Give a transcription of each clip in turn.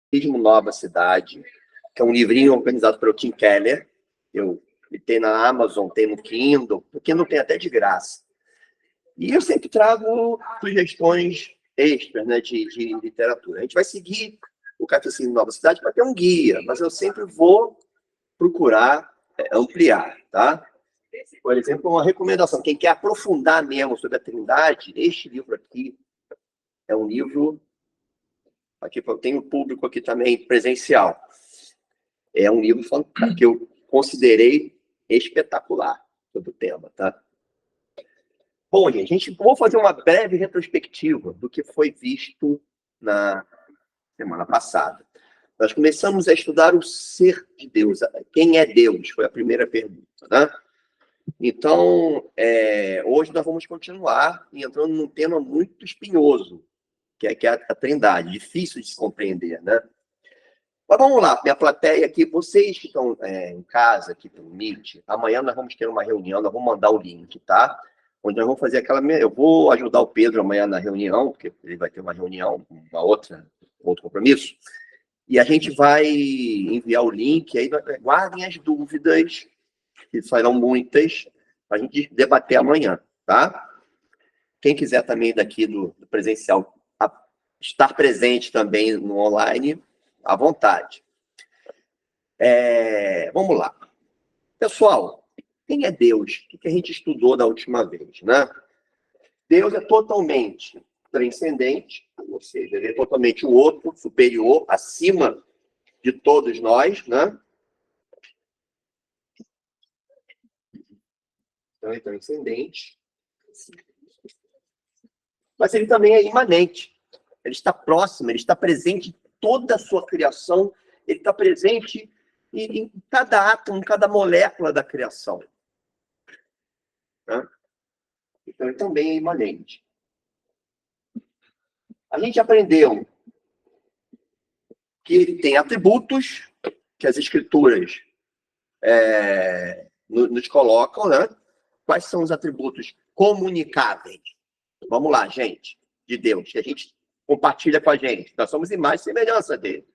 Catecismo Nova Cidade, que é um livrinho organizado pelo Tim Keller. Tem na Amazon, tem no Kindle. O Kindle tem até de graça. E eu sempre trago sugestões extras, né, de literatura. A gente vai seguir o Catecismo Nova Cidade para ter um guia, mas eu sempre vou procurar ampliar, tá? Por exemplo, uma recomendação. Quem quer aprofundar mesmo sobre a Trindade, este livro aqui é um livro... Aqui eu tenho público aqui também presencial. É um livro fantástico, que eu considerei espetacular sobre o tema, tá? Bom, gente, vou fazer uma breve retrospectiva do que foi visto na semana passada. Nós começamos a estudar o ser de Deus. Quem é Deus? Foi a primeira pergunta, né? Então, hoje nós vamos continuar entrando num tema muito espinhoso, que é a Trindade, difícil de se compreender, né? Mas vamos lá, minha plateia aqui, vocês que estão em casa, aqui pelo Meet, amanhã nós vamos ter uma reunião, nós vamos mandar o link, tá? Onde nós vamos fazer aquela... Eu vou ajudar o Pedro amanhã na reunião, porque ele vai ter uma reunião, outro compromisso, e a gente vai enviar o link, aí guardem as dúvidas, que serão muitas, para a gente debater amanhã, tá? Quem quiser também daqui do presencial estar presente também no online, à vontade. Vamos lá. Pessoal, quem é Deus? O que a gente estudou da última vez, né? Deus é totalmente transcendente, ou seja, ele é totalmente o outro, superior, acima de todos nós, né? Então, é transcendente. Mas ele também é imanente. Ele está próximo, ele está presente em toda a sua criação, ele está presente em cada átomo, em cada molécula da criação. Né? Então, ele também é imanente. A gente aprendeu que ele tem atributos que as escrituras nos colocam, né? Quais são os atributos comunicáveis? Vamos lá, gente, de Deus, que a gente compartilha com a gente. Nós somos imagem e semelhança dele.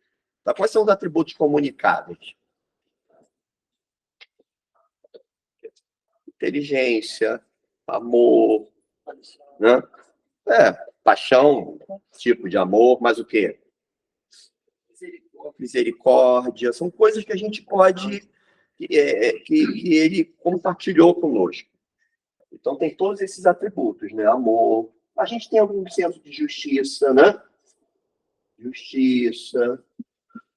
Então, quais são os atributos comunicáveis? Inteligência, amor, né? Paixão, tipo de amor, mas o quê? Misericórdia, são coisas que a gente pode, que ele compartilhou conosco. Então, tem todos esses atributos, né? Amor. A gente tem algum senso de justiça, né? Justiça,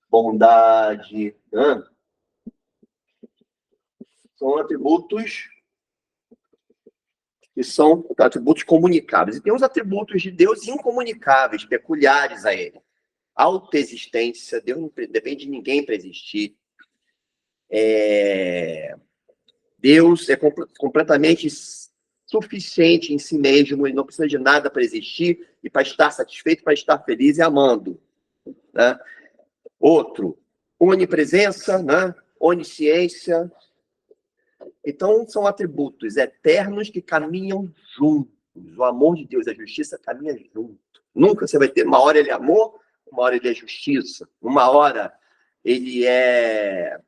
bondade, né? São atributos que são atributos comunicáveis. E tem os atributos de Deus incomunicáveis, peculiares a ele. Autoexistência, Deus não depende de ninguém para existir. Deus é completamente suficiente em si mesmo, ele não precisa de nada para existir e para estar satisfeito, para estar feliz e amando. Né? Outro, onipresença, né? Onisciência. Então, são atributos eternos que caminham juntos. O amor de Deus e a justiça caminham juntos. Nunca você vai ter, uma hora ele é amor, uma hora ele é justiça, uma hora ele é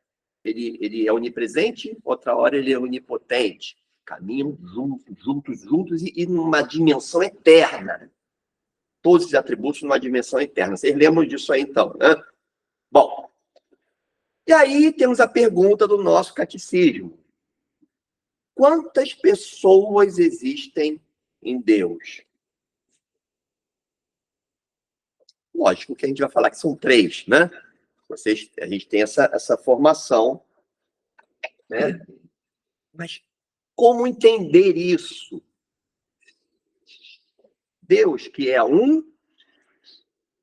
onipresente, outra hora ele é onipotente. Caminham juntos e numa dimensão eterna. Todos os atributos numa dimensão eterna. Vocês lembram disso aí, então, né? Bom, e aí temos a pergunta do nosso catecismo. Quantas pessoas existem em Deus? Lógico que a gente vai falar que são 3, né? A gente tem essa formação, né? Mas como entender isso? Deus, que é um,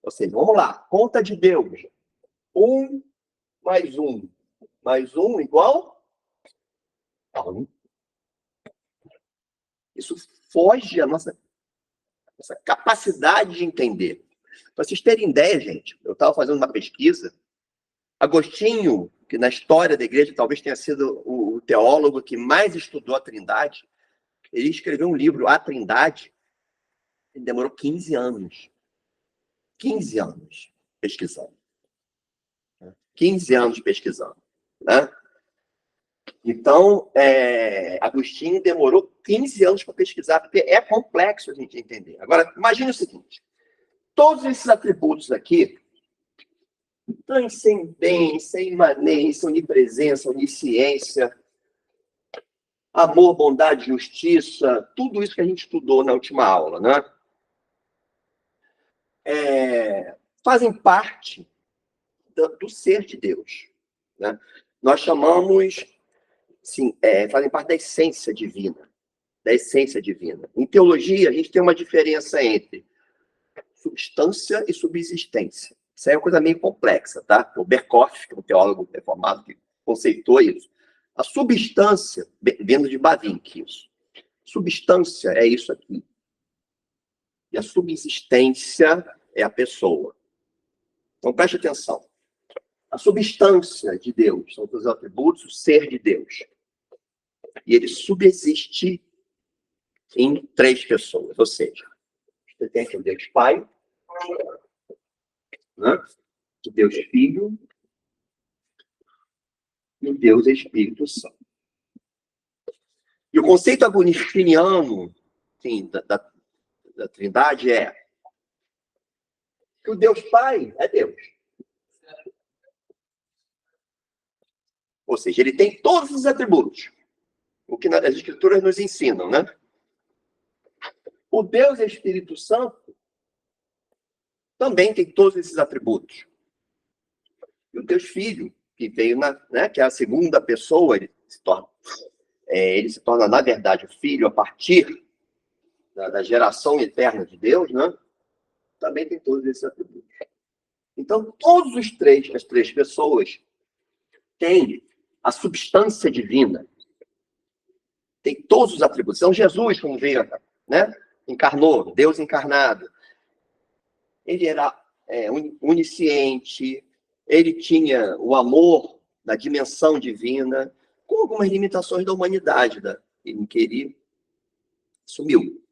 ou seja, vamos lá, conta de Deus. 1 mais 1 mais 1 igual a 1. Isso foge à nossa capacidade de entender. Para vocês terem ideia, gente, eu estava fazendo uma pesquisa, Agostinho, que na história da igreja talvez tenha sido o teólogo que mais estudou a Trindade, ele escreveu um livro, A Trindade, ele demorou 15 anos. 15 anos pesquisando. 15 anos pesquisando, né? Então, Agostinho demorou 15 anos para pesquisar, porque é complexo a gente entender. Agora, imagine o seguinte, todos esses atributos aqui, então, sem bem, sem imanência, onipresença, onisciência, amor, bondade, justiça, tudo isso que a gente estudou na última aula, né? Fazem parte do ser de Deus, né? Nós chamamos, sim, fazem parte da essência divina, da essência divina. Em teologia, a gente tem uma diferença entre substância e subsistência. Isso aí é uma coisa meio complexa, tá? O Berkhoff, que é um teólogo reformado, que conceitou isso. A substância, vindo de Bavinck, isso. Substância é isso aqui. E a subsistência é a pessoa. Então, preste atenção. A substância de Deus são os atributos, o ser de Deus. E ele subsiste em 3 pessoas. Ou seja, você tem aqui o Deus Pai, né? O Deus Filho e o Deus Espírito Santo. E o conceito agostiniano, sim, da Trindade é que o Deus Pai é Deus. Ou seja, ele tem todos os atributos. O que as Escrituras nos ensinam, né? O Deus Espírito Santo também tem todos esses atributos. E o Deus Filho, que veio, que é a segunda pessoa, ele se torna, na verdade, o Filho a partir da geração eterna de Deus, né? Também tem todos esses atributos. Então, as 3 pessoas têm a substância divina, tem todos os atributos. Então, Jesus, como veio, né? Encarnou, Deus encarnado. Ele era onisciente, ele tinha o amor da dimensão divina, com algumas limitações da humanidade, em que ele sumiu.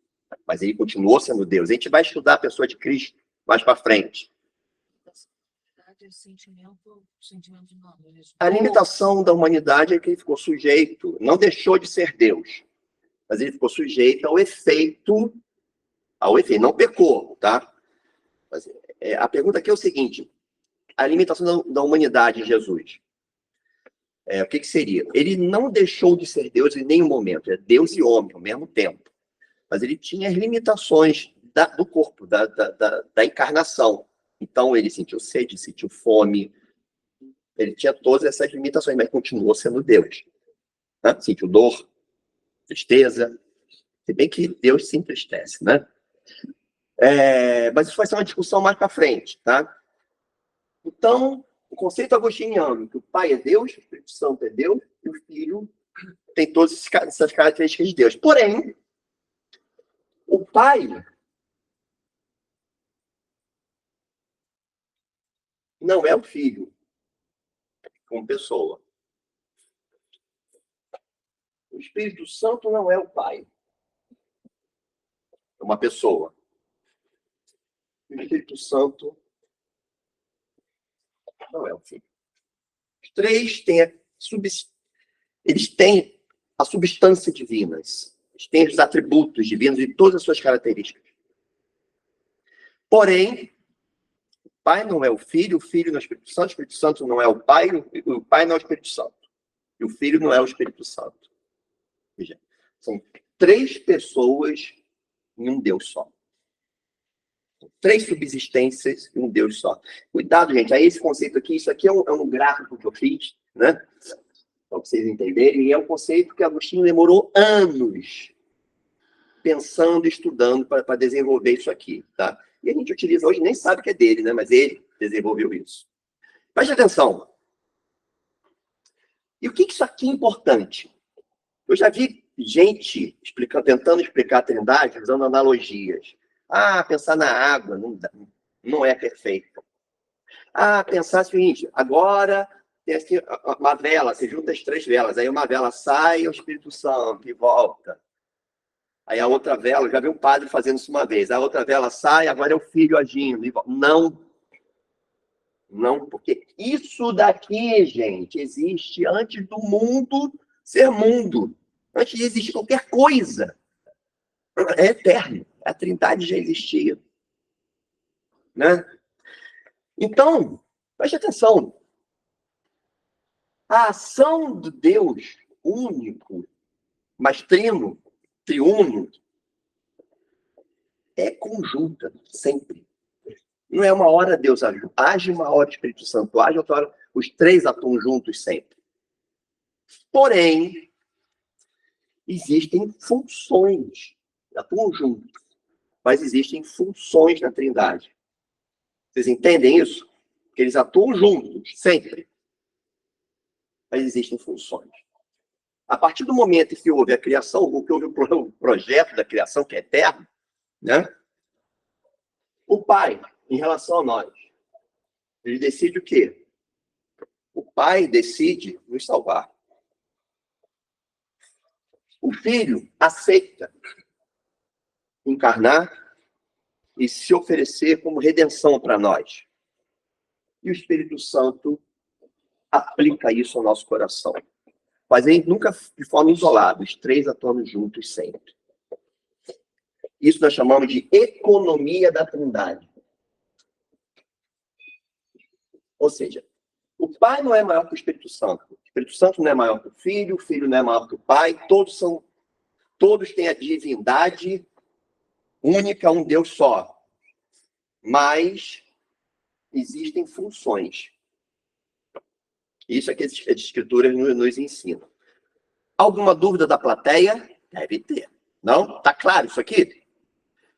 Mas ele continuou sendo Deus. A gente vai estudar a pessoa de Cristo mais para frente. A limitação da humanidade é que ele ficou sujeito, não deixou de ser Deus, mas ele ficou sujeito ao efeito, não pecou, tá? Mas, a pergunta aqui é o seguinte, a limitação da humanidade em Jesus, o que seria? Ele não deixou de ser Deus em nenhum momento, é Deus e homem ao mesmo tempo, mas ele tinha as limitações do corpo, da encarnação. Então ele sentiu sede, sentiu fome, ele tinha todas essas limitações, mas continuou sendo Deus. Né? Sentiu dor, tristeza, se bem que Deus se entristece, né? Mas isso vai ser uma discussão mais para frente, tá? Então, o conceito agostiniano, que o Pai é Deus, o Espírito Santo é Deus, e o Filho tem todas essas características de Deus. Porém, o Pai não é o Filho como pessoa. O Espírito Santo não é o Pai. É uma pessoa. O Espírito Santo não é o Filho. Os 3 eles têm a substância divina. Eles têm os atributos divinos e todas as suas características. Porém, o Pai não é o Filho não é o Espírito Santo não é o Pai não é o Espírito Santo. E o Filho não é o Espírito Santo. Veja, são 3 pessoas em um Deus só. 3 subsistências em um Deus só. Cuidado, gente, aí esse conceito aqui, isso aqui é um gráfico que eu fiz, né? Para vocês entenderem, e é um conceito que Agostinho demorou anos pensando, estudando para desenvolver isso aqui, tá? E a gente utiliza hoje, nem sabe que é dele, né? Mas ele desenvolveu isso. Preste atenção. E o que isso aqui é importante? Eu já vi gente tentando explicar a Trindade usando analogias. Pensar na água não é perfeito. Pensar o seguinte, agora tem assim, uma vela, você junta as 3 velas, aí uma vela sai, é o Espírito Santo, e volta. Aí a outra vela, já vi um padre fazendo isso uma vez, a outra vela sai, agora é o Filho agindo, e volta. Não Não, porque isso daqui, gente, existe antes do mundo ser mundo. Antes de existir qualquer coisa. É eterno. A Trindade já existia. Né? Então, preste atenção. A ação de Deus único, mas trino, triuno, é conjunta, sempre. Não é uma hora Deus age, uma hora o Espírito Santo age, outra hora os três atuam juntos sempre. Porém, existem funções, atuam juntos, mas existem funções na Trindade. Vocês entendem isso? Que eles atuam juntos, sempre. Mas existem funções. A partir do momento que houve a criação, que houve o projeto da criação, que é eterno, né? O Pai, em relação a nós, ele decide o quê? O Pai decide nos salvar. O Filho aceita encarnar e se oferecer como redenção para nós. E o Espírito Santo aplica isso ao nosso coração. Mas ele nunca de forma isolada, os três atuando juntos sempre. Isso nós chamamos de economia da Trindade. Ou seja, o Pai não é maior que o Espírito Santo. O Espírito Santo não é maior que o Filho não é maior que o Pai. Todos têm a divindade única, um Deus só. Mas existem funções. Isso é que as escrituras nos ensinam. Alguma dúvida da plateia? Deve ter. Não? Tá claro isso aqui?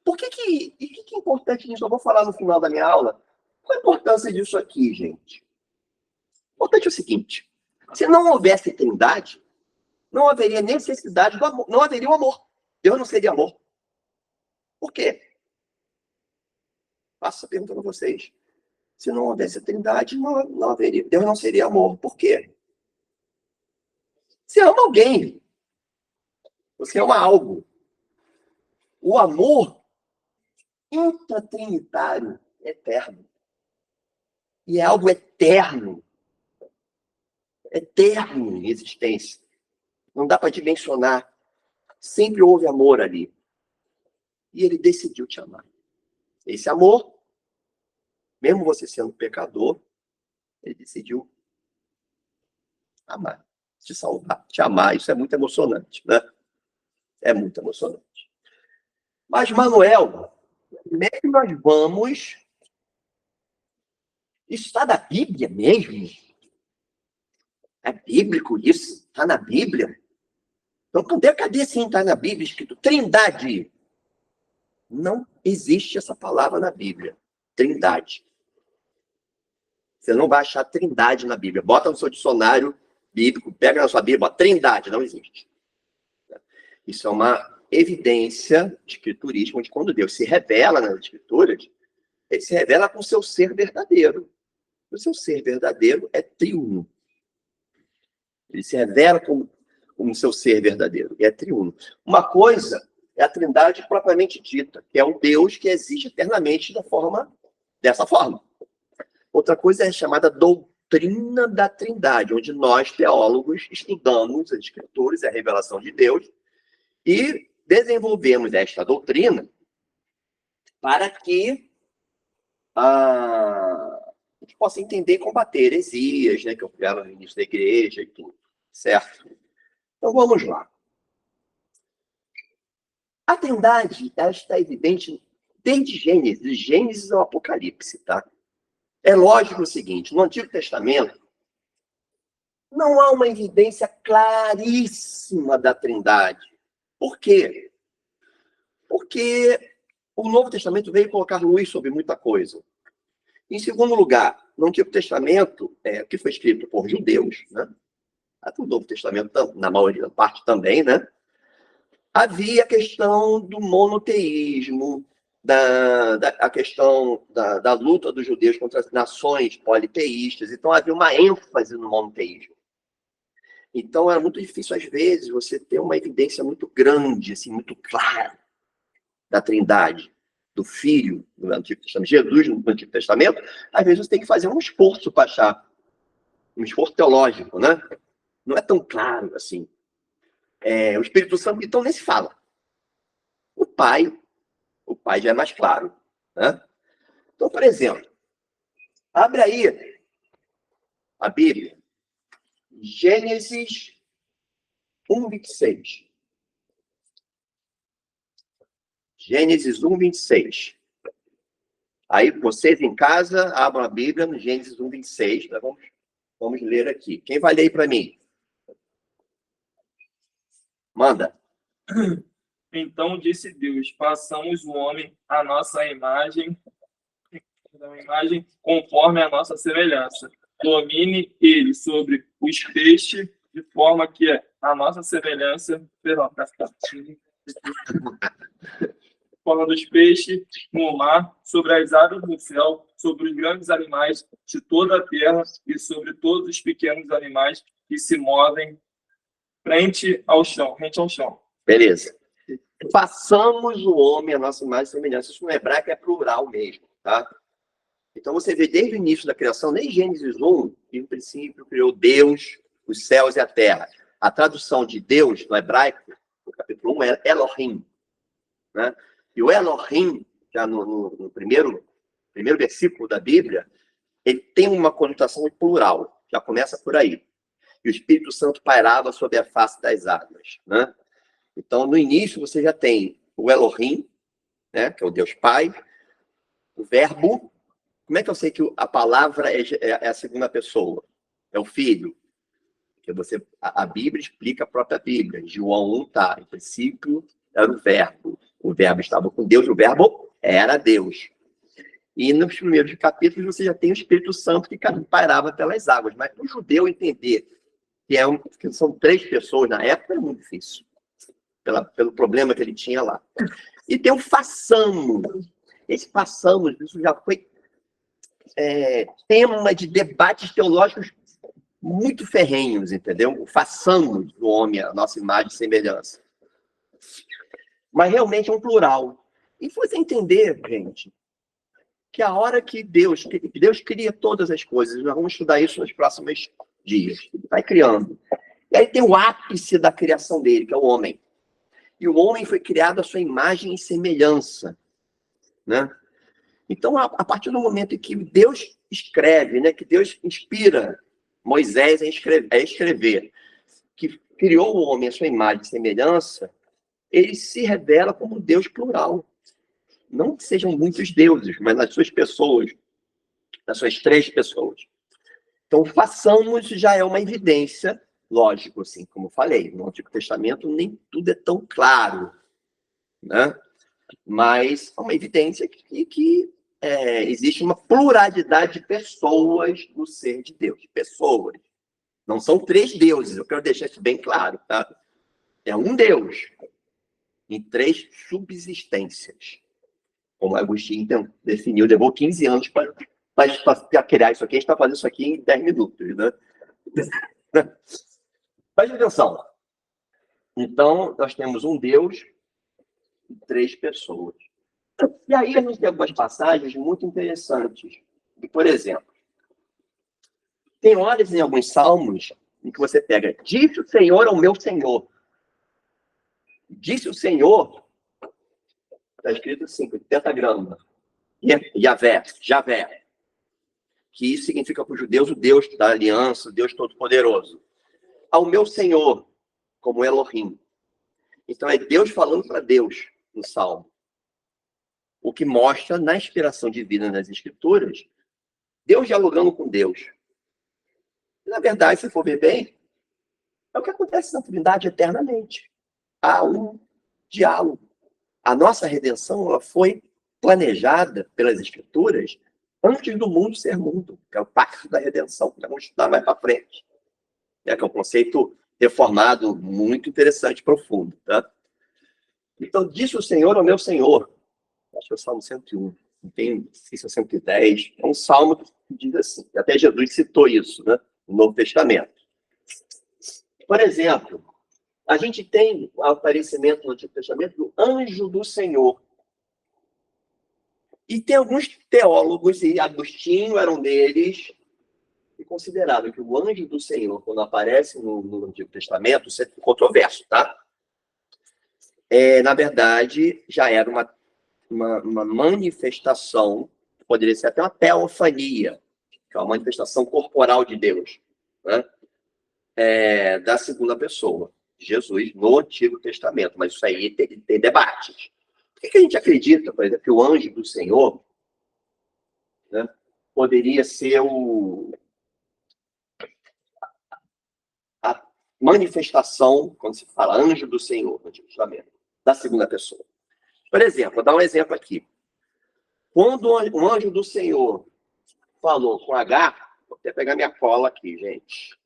Por que é importante isso? Eu vou falar no final da minha aula. Qual a importância disso aqui, gente? O importante é o seguinte. Se não houvesse Trindade, não haveria necessidade do amor. Não haveria o amor. Deus não seria amor. Por quê? Faço essa pergunta para vocês. Se não houvesse a Trindade, não haveria. Deus não seria amor. Por quê? Você ama alguém. Você ama algo. O amor intratrinitário é eterno. E é algo eterno. Eterno em existência. Não dá para dimensionar. Sempre houve amor ali. E ele decidiu te amar. Esse amor, mesmo você sendo pecador, ele decidiu amar, te salvar, te amar. Isso é muito emocionante, né? É muito emocionante. Mas, Manuel, como é que nós vamos... Isso está na Bíblia mesmo? É bíblico isso? Está na Bíblia? Então, cadê assim, está na Bíblia escrito Trindade? Não existe essa palavra na Bíblia. Trindade. Você não vai achar Trindade na Bíblia. Bota no seu dicionário bíblico, pega na sua Bíblia, Trindade, não existe. Isso é uma evidência escriturística, onde quando Deus se revela nas Escrituras, ele se revela com o seu ser verdadeiro. O seu ser verdadeiro é triuno. Ele se revela como seu ser verdadeiro, e é triuno. Uma coisa é a Trindade propriamente dita, que é um Deus que existe eternamente dessa forma. Outra coisa é chamada doutrina da Trindade, onde nós, teólogos, estudamos as Escrituras, a revelação de Deus, e desenvolvemos esta doutrina para que a gente possa entender e combater heresias, né, que ocorreram no início da igreja e tudo, certo? Então vamos lá. A Trindade, ela está evidente desde Gênesis ao Apocalipse, tá? É lógico o seguinte, no Antigo Testamento, não há uma evidência claríssima da Trindade. Por quê? Porque o Novo Testamento veio colocar luz sobre muita coisa. Em segundo lugar, no Antigo Testamento, que foi escrito por judeus, né? O Novo Testamento, na maioria da parte também, né? Havia a questão do monoteísmo, a questão da luta dos judeus contra as nações politeístas. Então, havia uma ênfase no monoteísmo. Então, era muito difícil, às vezes, você ter uma evidência muito grande, assim, muito clara da Trindade. do Filho no Antigo Testamento, Jesus no Antigo Testamento, às vezes você tem que fazer um esforço para achar, um esforço teológico, né? Não é tão claro assim. O Espírito Santo, então, nem se fala. O Pai já é mais claro, né? Então, por exemplo, abre aí a Bíblia, Gênesis 1:26. Gênesis 1:26. Aí, vocês em casa, abram a Bíblia no Gênesis 1:26. Nós vamos ler aqui. Quem vai ler aí para mim? Manda. Então disse Deus, façamos o homem à nossa imagem, conforme a nossa semelhança. Domine ele sobre os peixes, de forma que a nossa semelhança, forma dos peixes no mar, sobre as aves do céu, sobre os grandes animais de toda a terra e sobre todos os pequenos animais que se movem rente ao chão. Beleza. Façamos o homem a nossa imagem e semelhança. Isso no hebraico é plural mesmo, tá? Então você vê desde o início da criação, nem Gênesis 1, que no princípio criou Deus, os céus e a terra. A tradução de Deus no hebraico, no capítulo 1, é Elohim, né? E o Elohim, já no primeiro versículo da Bíblia, ele tem uma conotação plural, já começa por aí. E o Espírito Santo pairava sobre a face das águas, né? Então, no início, você já tem o Elohim, né, que é o Deus Pai, o Verbo. Como é que eu sei que a palavra é a segunda pessoa? É o Filho. Porque a Bíblia explica a própria Bíblia. Em João 1 tá, em princípio era o Verbo. O Verbo estava com Deus, o Verbo era Deus. E nos primeiros capítulos você já tem o Espírito Santo que pairava pelas águas. Mas para o judeu entender que são 3 pessoas na época, é muito difícil. Pelo problema que ele tinha lá. E tem o façamos. Esse façamos, isso já foi tema de debates teológicos muito ferrenhos, entendeu? O façamos do homem a nossa imagem e semelhança. Mas realmente é um plural. E você entender, gente, que a hora que Deus cria todas as coisas, nós vamos estudar isso nos próximos dias. Ele vai criando. E aí tem o ápice da criação dele, que é o homem. E o homem foi criado à sua imagem e semelhança, né? Então, a partir do momento em que Deus escreve, né, que Deus inspira Moisés a escrever, que criou o homem à sua imagem e semelhança, ele se revela como Deus plural. Não que sejam muitos deuses, mas nas suas pessoas, nas suas 3 pessoas. Então, façamos já é uma evidência. Lógico, assim, como eu falei, no Antigo Testamento nem tudo é tão claro, né? Mas é uma evidência que existe uma pluralidade de pessoas no ser de Deus. Pessoas. Não são 3 deuses, eu quero deixar isso bem claro, tá? É um Deus em 3 subsistências. Como Agostinho definiu, levou 15 anos para criar isso aqui. A gente está fazendo isso aqui em 10 minutos, né? Preste atenção. Então, nós temos um Deus e 3 pessoas. E aí a gente tem algumas passagens muito interessantes. Por exemplo, tem horas em alguns salmos em que você pega, disse o Senhor ao meu Senhor. Disse o Senhor, está escrito assim, com pentagrama. Javé. Que isso significa para os judeus o Deus da aliança, o Deus Todo-Poderoso. Ao meu Senhor, como Elohim. Então é Deus falando para Deus no Salmo. O que mostra, na inspiração divina nas Escrituras, Deus dialogando com Deus. E, na verdade, se for ver bem, é o que acontece na Trindade eternamente. Há um diálogo. A nossa redenção ela foi planejada pelas Escrituras antes do mundo ser mundo, que é o pacto da redenção, que vamos estudar mais para frente. Que é um conceito reformado muito interessante, profundo. Tá? Então, disse o Senhor ao meu Senhor. Acho que é o Salmo 101. Não tem, se é 110. É um salmo que diz assim. Até Jesus citou isso, né? No Novo Testamento. Por exemplo, a gente tem o aparecimento no Antigo Testamento do anjo do Senhor. E tem alguns teólogos, e Agostinho era um deles, que consideraram que o anjo do Senhor, quando aparece no Antigo Testamento, isso é controverso, tá? Na verdade, já era uma manifestação, poderia ser até uma teofania, que é uma manifestação corporal de Deus, né? Da segunda pessoa, Jesus, no Antigo Testamento. Mas isso aí tem debates. Por que a gente acredita, por exemplo, que o anjo do Senhor, né, poderia ser a manifestação, quando se fala anjo do Senhor no Antigo Testamento, da segunda pessoa? Por exemplo, vou dar um exemplo aqui. Quando o anjo do Senhor falou com Agar, vou até pegar minha cola aqui, gente.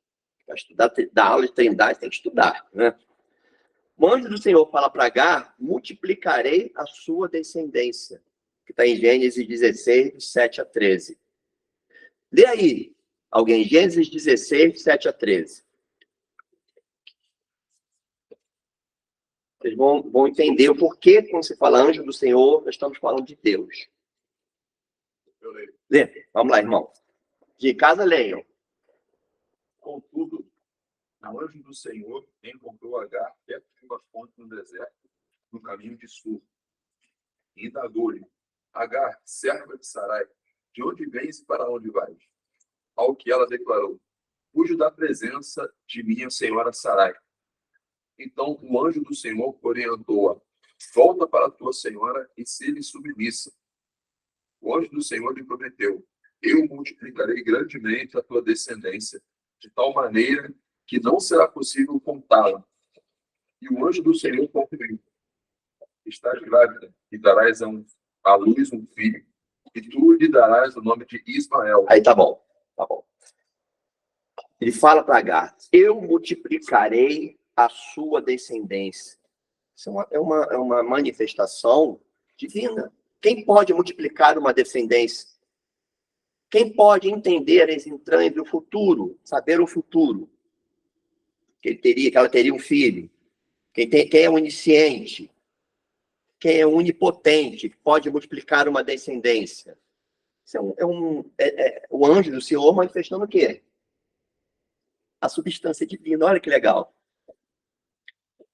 Para estudar, dar aula de trindade, tem que estudar, né? O anjo do Senhor fala para Agar: multiplicarei a sua descendência, que está em Gênesis 16, 7 a 13. Lê aí, alguém, Gênesis 16, 7 a 13. Vocês vão entender o porquê, quando se fala anjo do Senhor, nós estamos falando de Deus. Lê, vamos lá, irmão. De casa, leiam. Contudo, o anjo do Senhor encontrou Agar perto de uma fonte no deserto, no caminho de Sur. E indagou-lhe: Agar, serva de Sarai, de onde vens e para onde vais? Ao que ela declarou: fujo da presença de minha senhora Sarai. Então o anjo do Senhor orientou-a: volta para a tua senhora e se-lhe submissa. O anjo do Senhor lhe prometeu: eu multiplicarei grandemente a tua descendência, de tal maneira que não será possível contá-la. E o anjo do Senhor confirmou: estás grávida e darás à luz um filho, e tu lhe darás o nome de Ismael. Aí tá bom, tá bom. Ele fala para Agar: eu multiplicarei a sua descendência. Isso é uma manifestação divina. Quem pode multiplicar uma descendência? Quem pode entender as entranhas do futuro, saber o futuro? Que ela teria um filho. Quem é onisciente? Quem é onipotente, que pode multiplicar uma descendência? Isso o anjo do Senhor manifestando o quê? A substância divina. Olha que legal.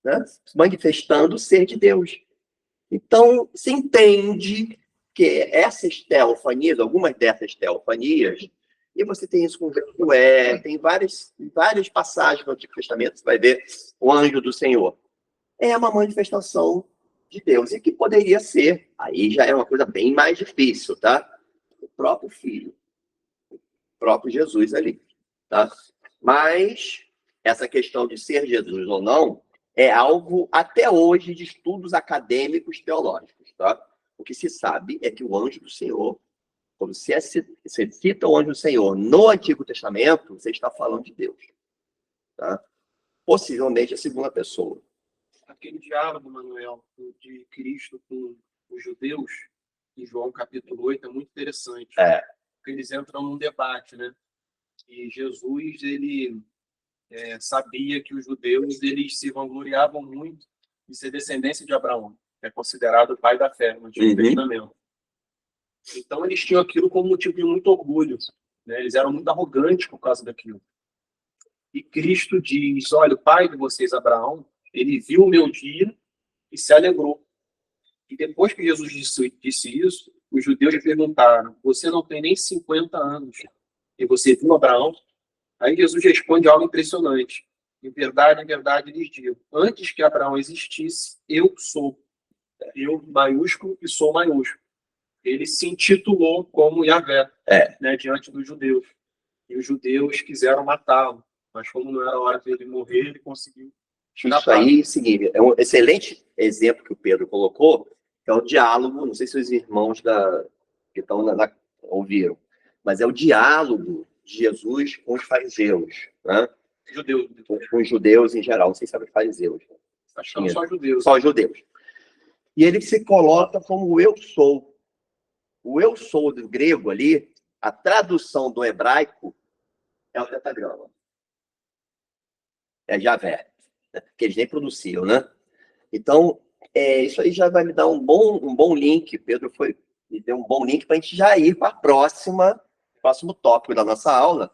Né? Manifestando o ser de Deus. Então, se entende que essas teofanias, algumas dessas teofanias, e você tem isso com Josué, tem várias passagens no Antigo Testamento, você vai ver o anjo do Senhor. É uma manifestação de Deus, e que poderia ser, aí já é uma coisa bem mais difícil, tá? O próprio Filho, o próprio Jesus ali, tá? Mas essa questão de ser Jesus ou não é algo, até hoje, de estudos acadêmicos teológicos, tá? O que se sabe é que o anjo do Senhor, quando você cita o anjo do Senhor no Antigo Testamento, você está falando de Deus, tá? Possivelmente a segunda pessoa. Aquele diálogo, Manuel, de Cristo com os judeus, em João capítulo 8, é muito interessante. Porque eles entram num debate, né? E Jesus, ele sabia que os judeus, eles se vangloriavam muito de ser descendência de Abraão, que é considerado o pai da fé no Antigo Testamento. Então, eles tinham aquilo como motivo de muito orgulho, né? Eles eram muito arrogantes por causa daquilo. E Cristo diz: olha, o pai de vocês, Abraão, ele viu o meu dia e se alegrou. E depois que Jesus disse isso, os judeus lhe perguntaram: você não tem nem 50 anos e você viu Abraão? Aí Jesus responde algo impressionante: em verdade lhes digo, antes que Abraão existisse, eu sou. Eu maiúsculo e sou maiúsculo. Ele se intitulou como Yahvé, né, diante dos judeus. E os judeus quiseram matá-lo, mas como não era a hora dele morrer, ele conseguiu. Isso aí, seguinte, é um excelente exemplo que o Pedro colocou, é o diálogo, não sei se os irmãos que estão ouviram, mas é o diálogo de Jesus com os fariseus, né? Judeus. Com os judeus em geral, não sei se sabe os fariseus. Acho que só judeus. Só judeus. E ele se coloca como o eu sou. O eu sou do grego ali, a tradução do hebraico é o tetagrama. É Javé, que eles nem produziam, né? Então, isso aí já vai me dar um bom link. Pedro foi E deu um bom link para a gente já ir para próximo tópico da nossa aula,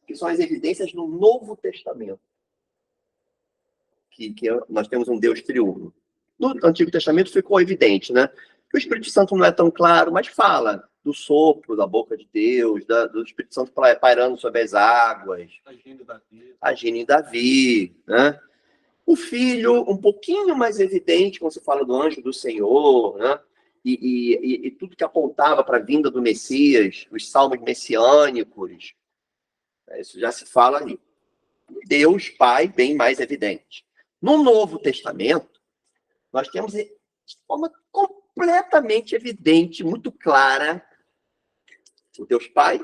que são as evidências no Novo Testamento. Que nós temos um Deus triuno. No Antigo Testamento ficou evidente, né? Que o Espírito Santo não é tão claro, mas fala do sopro da boca de Deus, do Espírito Santo pairando sobre as águas, agindo em Davi, né? O Filho, um pouquinho mais evidente, quando se fala do anjo do Senhor, né? E tudo que apontava para a vinda do Messias, os salmos messiânicos, isso já se fala ali. Deus Pai, bem mais evidente. No Novo Testamento, nós temos de forma completamente evidente, muito clara, o Deus Pai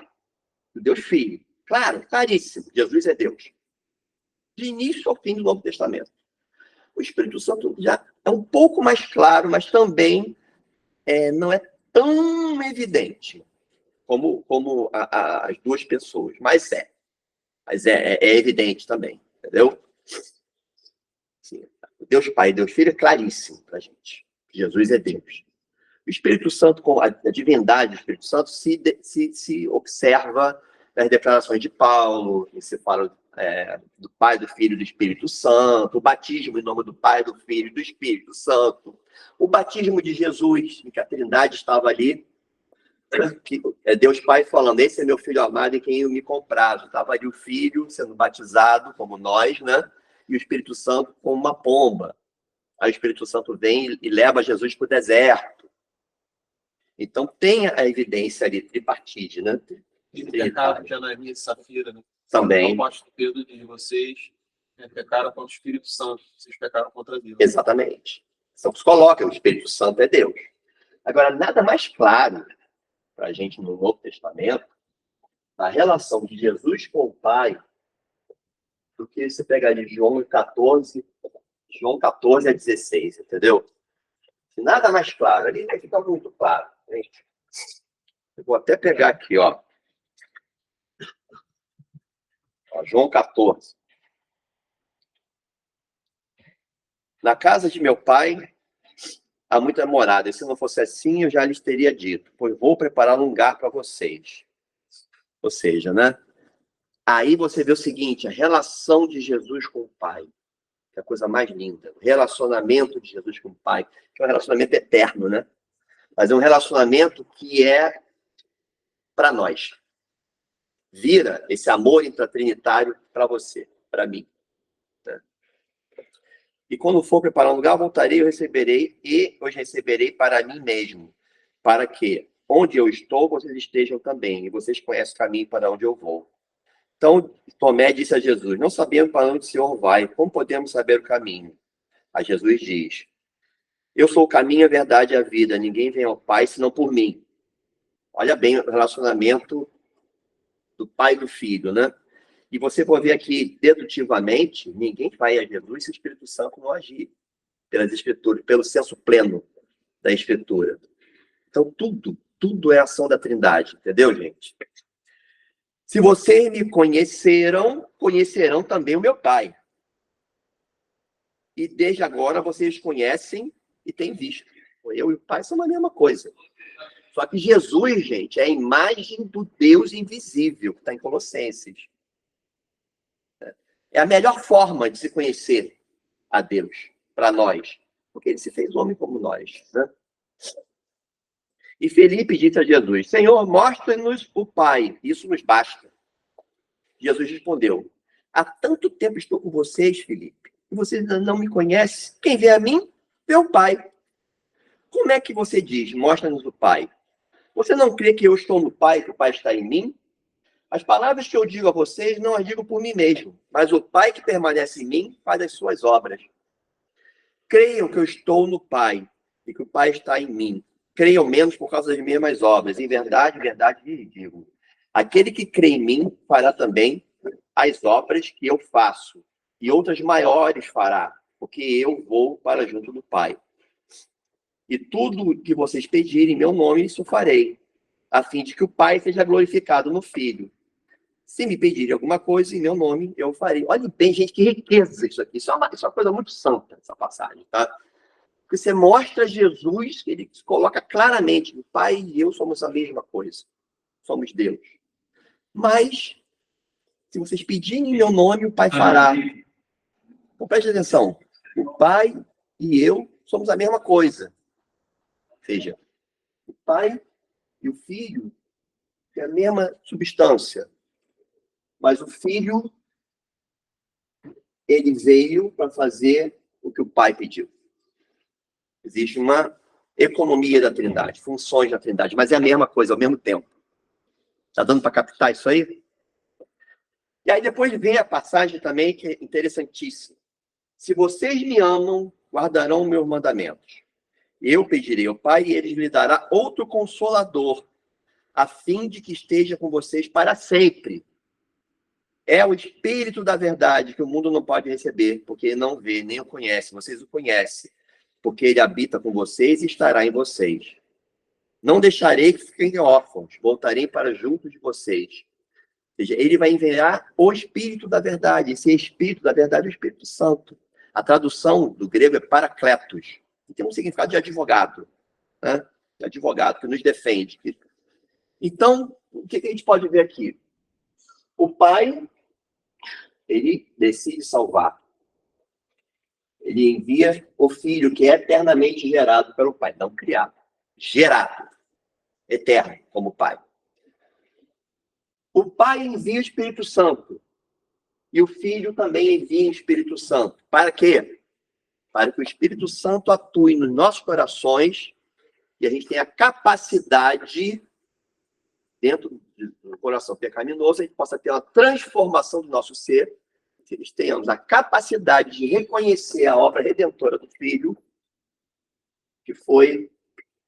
e o Deus Filho. Claro, claríssimo, Jesus é Deus. De início ao fim do Novo Testamento. O Espírito Santo já é um pouco mais claro, mas também não é tão evidente como as duas pessoas. Mas é evidente também, entendeu? Sim. Deus Pai e Deus Filho é claríssimo para a gente. Jesus é Deus. O Espírito Santo, com a divindade do Espírito Santo, se observa nas declarações de Paulo, que se fala do Pai, do Filho e do Espírito Santo, o batismo em nome do Pai, do Filho e do Espírito Santo, o batismo de Jesus, em que a Trindade estava ali, que é Deus Pai falando, esse é meu Filho amado em quem eu me comprazo. Estava ali o Filho sendo batizado, como nós, né? E o Espírito Santo como uma pomba. Aí o Espírito Santo vem e leva Jesus para o deserto. Então tem a evidência ali, tripartite, né? E pecaram de Ananias e Safira, né? Também. O apóstolo Pedro diz, vocês pecaram contra o Espírito Santo, vocês pecaram contra Deus. Exatamente. Então se coloca, o Espírito Santo é Deus. Agora, nada mais claro para a gente no Novo Testamento, a relação de Jesus com o Pai, do que você pegar de João 14 a 16, entendeu? Nada mais claro, ali vai ficar muito claro. Gente. Eu vou até pegar aqui, ó. João 14. Na casa de meu pai há muita morada, e se não fosse assim, eu já lhes teria dito, pois vou preparar um lugar para vocês. Ou seja, né? Aí você vê o seguinte, a relação de Jesus com o Pai, que é a coisa mais linda. O relacionamento de Jesus com o Pai, que é um relacionamento eterno, né? Mas é um relacionamento que é para nós. Vira esse amor intratrinitário para você, para mim. Né? E quando for preparar um lugar, voltarei, e os receberei para mim mesmo, para que, onde eu estou, vocês estejam também, e vocês conhecem o caminho para onde eu vou. Então, Tomé disse a Jesus, não sabemos para onde o Senhor vai, como podemos saber o caminho? Aí Jesus diz, eu sou o caminho, a verdade e a vida, ninguém vem ao Pai senão por mim. Olha bem o relacionamento do Pai e do Filho, né? E você pode ver aqui, dedutivamente, ninguém vai a Jesus se o Espírito Santo não agir pelas Escrituras, pelo senso pleno da Escritura. Então, tudo é ação da Trindade, entendeu, gente? Se vocês me conheceram, conhecerão também o meu Pai. E desde agora vocês conhecem e têm visto. Eu e o Pai são a mesma coisa. Só que Jesus, gente, é a imagem do Deus invisível, que está em Colossenses. É a melhor forma de se conhecer a Deus, para nós. Porque ele se fez homem como nós. Né? E Felipe disse a Jesus, Senhor, mostra-nos o Pai, isso nos basta. Jesus respondeu, há tanto tempo estou com vocês, Felipe, e vocês ainda não me conhecem. Quem vê a mim, vê o Pai. Como é que você diz, mostra-nos o Pai? Você não crê que eu estou no Pai, que o Pai está em mim? As palavras que eu digo a vocês, não as digo por mim mesmo, mas o Pai que permanece em mim faz as suas obras. Creiam que eu estou no Pai e que o Pai está em mim. Creiam menos por causa das mesmas obras. Em verdade lhes digo. Aquele que crê em mim fará também as obras que eu faço, e outras maiores fará, porque eu vou para junto do Pai. E tudo que vocês pedirem em meu nome, isso farei, a fim de que o Pai seja glorificado no Filho. Se me pedirem alguma coisa em meu nome, eu farei. Olha bem, gente, que riqueza isso aqui. Isso é uma coisa muito santa, essa passagem, tá? Porque você mostra Jesus, ele se coloca claramente, o Pai e eu somos a mesma coisa. Somos Deus. Mas, se vocês pedirem em meu nome, o Pai fará. Então, preste atenção. O Pai e eu somos a mesma coisa. Ou seja, o Pai e o Filho têm a mesma substância. Mas o Filho, ele veio para fazer o que o Pai pediu. Existe uma economia da Trindade, funções da Trindade, mas é a mesma coisa, ao mesmo tempo. Está dando para captar isso aí? E aí depois vem a passagem também, que é interessantíssima. Se vocês me amam, guardarão meus mandamentos. Eu pedirei ao Pai e ele lhe dará outro consolador, a fim de que esteja com vocês para sempre. É o Espírito da verdade que o mundo não pode receber, porque ele não vê, nem o conhece. Vocês o conhecem, porque ele habita com vocês e estará em vocês. Não deixarei que fiquem órfãos, voltarei para junto de vocês. Ou seja, ele vai enviar o Espírito da verdade. Esse Espírito da verdade é o Espírito Santo. A tradução do grego é paracletos, que tem um significado de advogado, né? De advogado que nos defende. Então, o que a gente pode ver aqui? O Pai, ele decide salvar. Ele envia o Filho, que é eternamente gerado pelo Pai, não criado, gerado, eterno, como Pai. O Pai envia o Espírito Santo. E o Filho também envia o Espírito Santo. Para quê? Para que o Espírito Santo atue nos nossos corações e a gente tenha a capacidade, dentro do coração pecaminoso, a gente possa ter uma transformação do nosso ser, que nós tenhamos a capacidade de reconhecer a obra redentora do Filho, que foi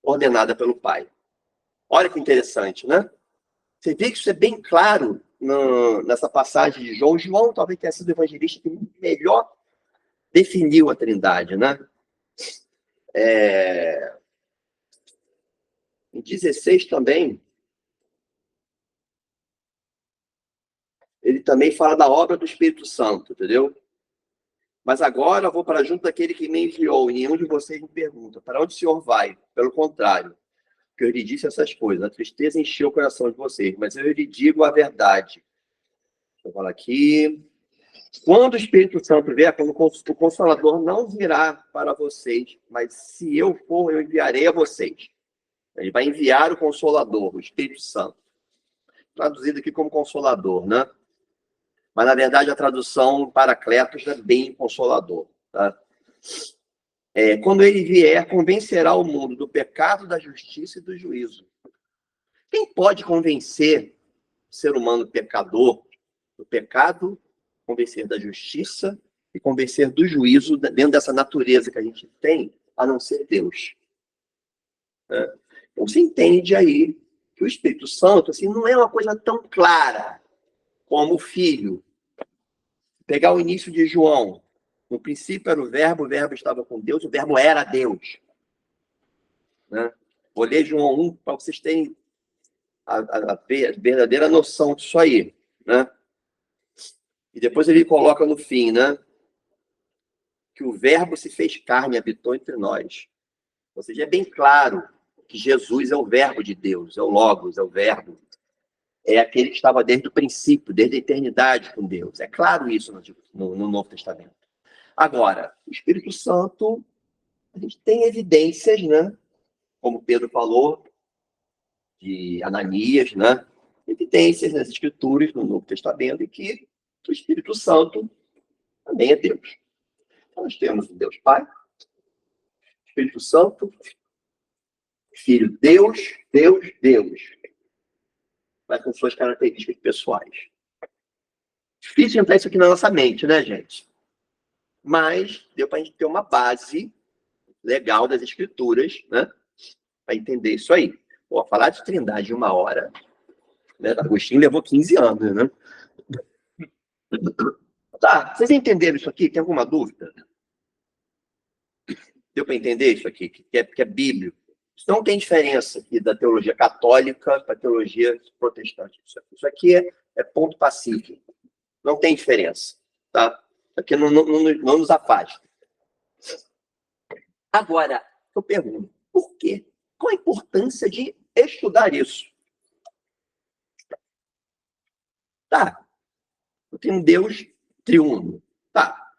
ordenada pelo Pai. Olha que interessante, né? Você vê que isso é bem claro nessa passagem de João. João talvez tenha sido o evangelista que melhor definiu a Trindade, né? Em 16 também, ele também fala da obra do Espírito Santo, entendeu? Mas agora eu vou para junto daquele que me enviou, e nenhum de vocês me pergunta, para onde o Senhor vai? Pelo contrário, que eu lhe disse essas coisas, a tristeza encheu o coração de vocês, mas eu lhe digo a verdade. Deixa eu falar aqui. Quando o Espírito Santo vier, quando o Consolador não virá para vocês, mas se eu for, eu enviarei a vocês. Ele vai enviar o Consolador, o Espírito Santo. Traduzido aqui como Consolador, né? Mas, na verdade, a tradução Paracletos é bem Consolador. Tá? Quando ele vier, convencerá o mundo do pecado, da justiça e do juízo. Quem pode convencer o ser humano pecador do pecado, convencer da justiça e convencer do juízo dentro dessa natureza que a gente tem, a não ser Deus? Então, você entende aí que o Espírito Santo assim, não é uma coisa tão clara como o Filho. Pegar o início de João. No princípio era o verbo estava com Deus, o verbo era Deus. Né? Vou ler João 1 para vocês terem a verdadeira noção disso aí. Né? E depois ele coloca no fim, né? Que o verbo se fez carne e habitou entre nós. Ou seja, é bem claro que Jesus é o verbo de Deus, é o Logos, é o verbo. É aquele que estava desde o princípio, desde a eternidade com Deus. É claro isso no Novo Testamento. Agora, o Espírito Santo, a gente tem evidências, né? Como Pedro falou, de Ananias, né? Evidências nas Escrituras, no Novo Testamento, e que o Espírito Santo também é Deus. Então, nós temos o Deus Pai, Espírito Santo, Filho, Deus, Deus, Deus. Mas com suas características pessoais. Difícil entrar isso aqui na nossa mente, né, gente? Mas deu para a gente ter uma base legal das Escrituras, né? Para entender isso aí. Pô, falar de Trindade em 1 hora, né? Agostinho levou 15 anos, né? Tá, vocês entenderam isso aqui? Tem alguma dúvida? Deu para entender isso aqui? Que é bíblico. Isso não tem diferença aqui da teologia católica para a teologia protestante. Isso aqui é ponto pacífico. Não tem diferença. Tá? Isso aqui não nos afasta. Agora, eu pergunto, por quê? Qual a importância de estudar isso? Tá, eu tenho um Deus triuno. Tá,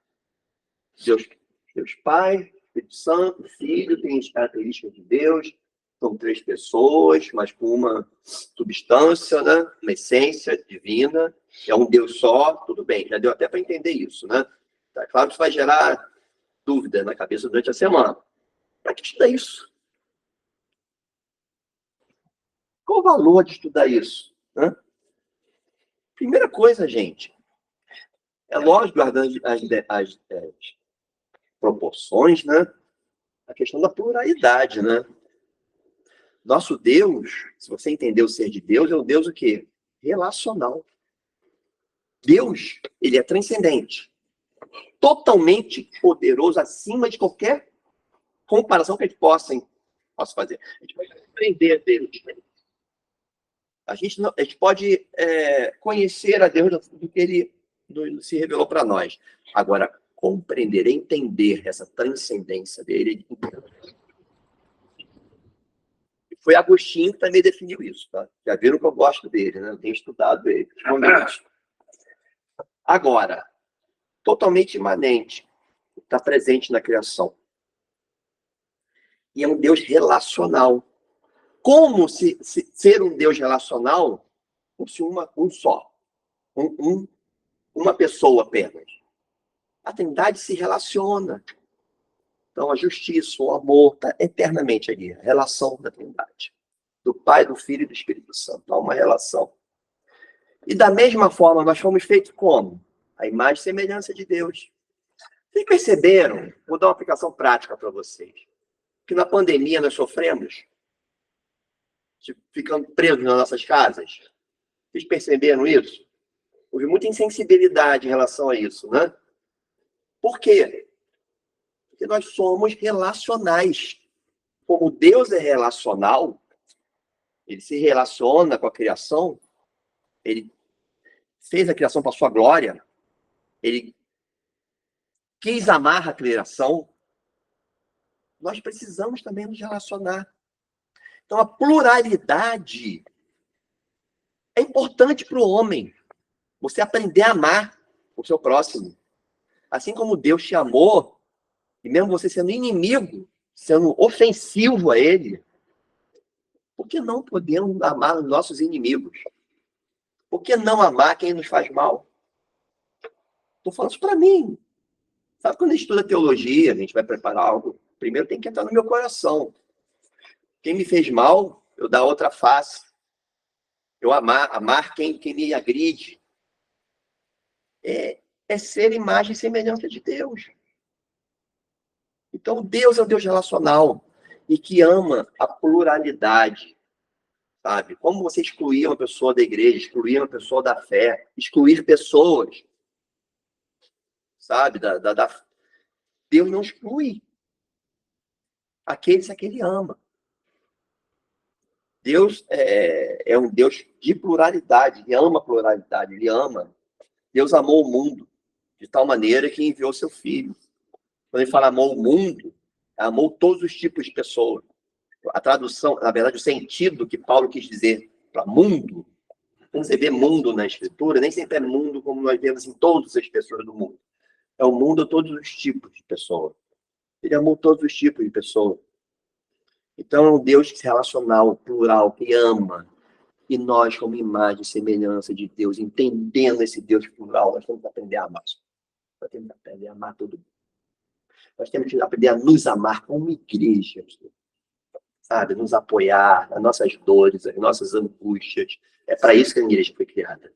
Deus Pai, Espírito Santo, Filho, tem as características de Deus, são 3 pessoas, mas com uma substância, né? Uma essência divina, é um Deus só, tudo bem, já deu até para entender isso, né? Tá claro que isso vai gerar dúvida na cabeça durante a semana. Para que estudar isso? Qual o valor de estudar isso? Né? Primeira coisa, gente, é lógico, guardando as proporções, né? A questão da pluralidade, né? Nosso Deus, se você entender o ser de Deus, é um Deus o quê? Relacional. Deus, ele é transcendente. Totalmente poderoso, acima de qualquer comparação que a gente possa fazer. A gente pode aprender a Deus. A gente pode conhecer a Deus do que ele se revelou para nós. Agora, compreender, entender essa transcendência dele. Foi Agostinho que também definiu isso. Tá? Já viram que eu gosto dele, né? Eu tenho estudado ele. Agora, totalmente imanente, está presente na criação. E é um Deus relacional. Como se ser um Deus relacional fosse um só, uma pessoa apenas. A Trindade se relaciona. Então, a justiça, o amor, está eternamente ali. A relação da Trindade. Do Pai, do Filho e do Espírito Santo. Há uma relação. E da mesma forma, nós fomos feitos como? A imagem e semelhança de Deus. Vocês perceberam? Vou dar uma aplicação prática para vocês. Que na pandemia nós sofremos, ficando presos nas nossas casas. Vocês perceberam isso? Houve muita insensibilidade em relação a isso, né? Por quê? Porque nós somos relacionais. Como Deus é relacional, ele se relaciona com a criação, ele fez a criação para a sua glória, ele quis amar a criação, nós precisamos também nos relacionar. Então, a pluralidade é importante para o homem. Você aprender a amar o seu próximo. Assim como Deus te amou, e mesmo você sendo inimigo, sendo ofensivo a ele, por que não podemos amar os nossos inimigos? Por que não amar quem nos faz mal? Estou falando isso para mim. Sabe quando a gente estuda teologia, a gente vai preparar algo, primeiro tem que entrar no meu coração. Quem me fez mal, eu dar outra face. Eu amar quem me agride. É ser imagem e semelhança de Deus. Então, Deus é um Deus relacional e que ama a pluralidade, sabe? Como você excluir uma pessoa da igreja, excluir uma pessoa da fé, excluir pessoas, sabe? Deus não exclui aqueles a que ele ama. Deus é um Deus de pluralidade, ele ama a pluralidade, ele ama. Deus amou o mundo de tal maneira que enviou seu filho. Quando ele fala amou o mundo, amou todos os tipos de pessoas. A tradução, na verdade, o sentido que Paulo quis dizer para mundo, quando você vê mundo na escritura, nem sempre é mundo como nós vemos em todas as pessoas do mundo. É o mundo a todos os tipos de pessoas. Ele amou todos os tipos de pessoas. Então, é um Deus relacional, plural, que ama. E nós, como imagem e semelhança de Deus, entendendo esse Deus plural, nós temos que aprender a amar. Nós temos que aprender a amar todo mundo. Nós temos que aprender a nos amar como igreja. Sabe? Nos apoiar nas nossas dores, as nossas angústias. É para isso que a igreja foi criada.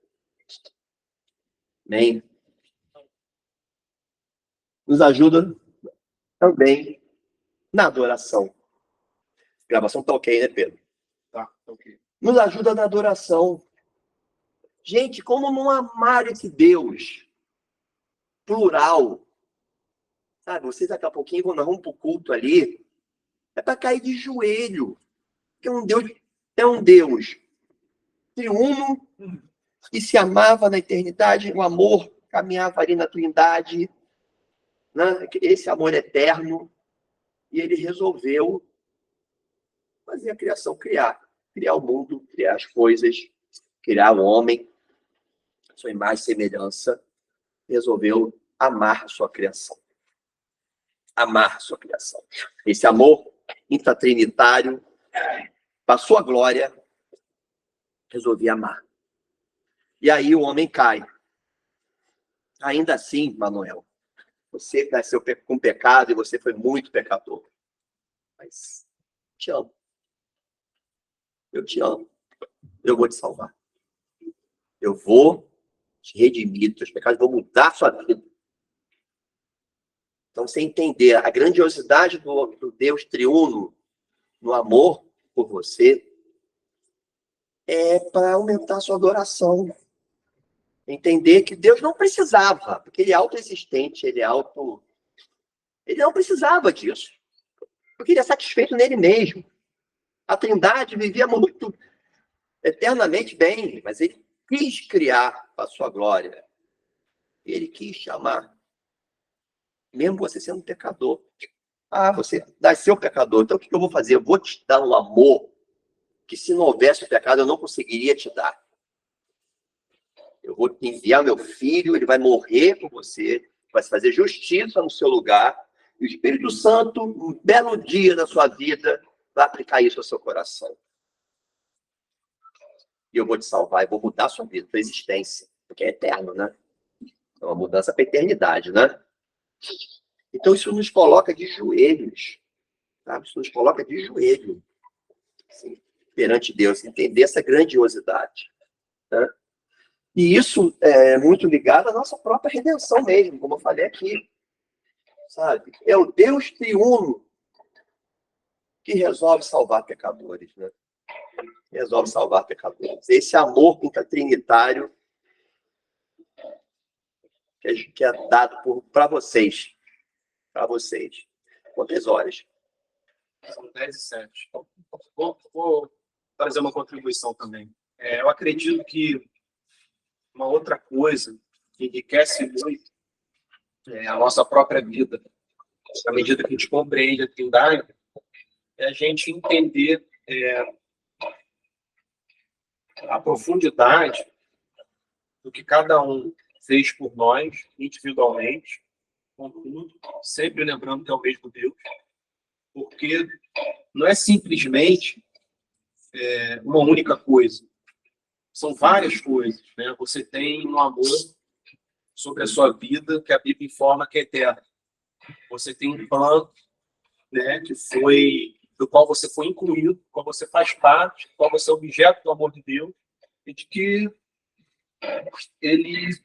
Amém? Nos ajuda também na adoração. A gravação tá ok, né, Pedro? Tá ok. Nos ajuda na adoração. Gente, como não amar esse Deus plural? Sabe, vocês daqui a pouquinho, quando nós vamos para o culto ali, é para cair de joelho. Porque é um Deus triuno, que se amava na eternidade, o amor caminhava ali na Trindade, né? Esse amor eterno. e ele resolveu fazer a criação, criar o mundo, criar as coisas, criar o homem, sua imagem e semelhança, resolveu amar a sua criação. Amar a sua criação. Esse amor intratrinitário, passou a glória, resolvi amar. E aí o homem cai. Ainda assim, Manuel, você nasceu com pecado e você foi muito pecador. Mas te amo. Eu te amo. Eu vou te salvar. Eu vou te redimir dos teus pecados, vou mudar a sua vida. Então, você entender a grandiosidade do Deus triuno no amor por você, é para aumentar a sua adoração. Entender que Deus não precisava, porque ele é autoexistente, ele não precisava disso. Porque ele é satisfeito nele mesmo. A Trindade vivia muito eternamente bem, mas ele quis criar a sua glória. Ele quis chamar. Mesmo você sendo pecador. Ah, você nasceu pecador, então o que eu vou fazer? Eu vou te dar um amor que, se não houvesse o pecado, eu não conseguiria te dar. Eu vou te enviar meu filho, ele vai morrer por você, vai fazer justiça no seu lugar, e o Espírito Santo, um belo dia da sua vida, vai aplicar isso ao seu coração. E eu vou te salvar, e vou mudar a sua vida, a sua existência, porque é eterno, né? É uma mudança para a eternidade, né? Então, isso nos coloca de joelhos, sabe? Isso nos coloca de joelho, assim, perante Deus, entender essa grandiosidade, né? E isso é muito ligado à nossa própria redenção mesmo, como eu falei aqui, sabe? É o Deus triuno que resolve salvar pecadores, né? Resolve salvar pecadores. Esse amor intratrinitário que é dado para vocês. Para vocês. Quantas horas? São 10h07. Vou fazer uma contribuição também. Eu acredito que uma outra coisa que enriquece muito a nossa própria vida, à medida que a gente compreende a Trindade, é a gente entender a profundidade do que cada um fez por nós, individualmente, contudo, sempre lembrando que é o mesmo Deus, porque não é simplesmente uma única coisa. São várias coisas, né? Você tem um amor sobre a sua vida que a Bíblia informa que é eterno. Você tem um plano, né, do qual você foi incluído, do qual você faz parte, do qual você é objeto do amor de Deus, e de que ele